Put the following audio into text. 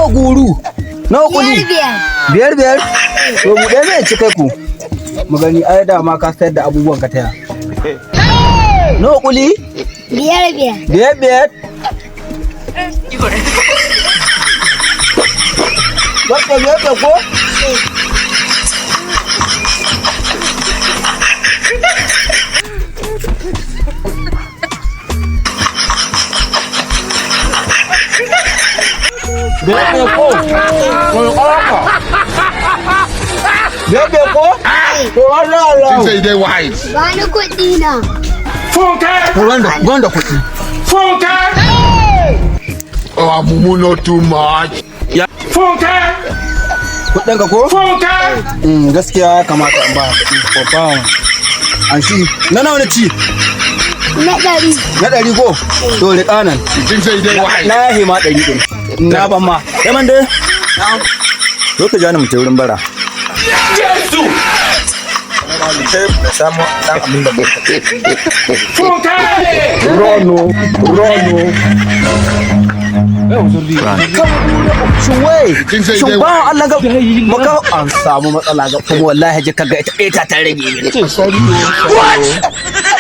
nawa guru nawa kuli biyar to mu dai zai ci kai ku mu gani ai da ma ka sayar da abubuwan ka taya nawa kuli biyar wata biyar ko Bebe ko, wani ƙwararka. Bebe ko, to Allah Allah. Kin sai dai wise. Bani kuɗi na. Funke. Gwanda kuɗi. Funke. Oh, mumu not too much. Ya. Funke. Kuɗin ka ko? Funke. Gaskiya ya kamata in ba babban. An shi, na nawa na ci? Na 100. Na 100 ko? To riƙa nan. Kin sai dai wise. Na yahe ma 100 ɗin. Na ban ma. Ya man dai? Zo ka ja ni mu ta wurin bara. Yesu. Samu dan abin da Funke. Rono. Shin ba Allah ga maka an samu matsala ga kuma wallahi ji kaga ita ta rage ni. What?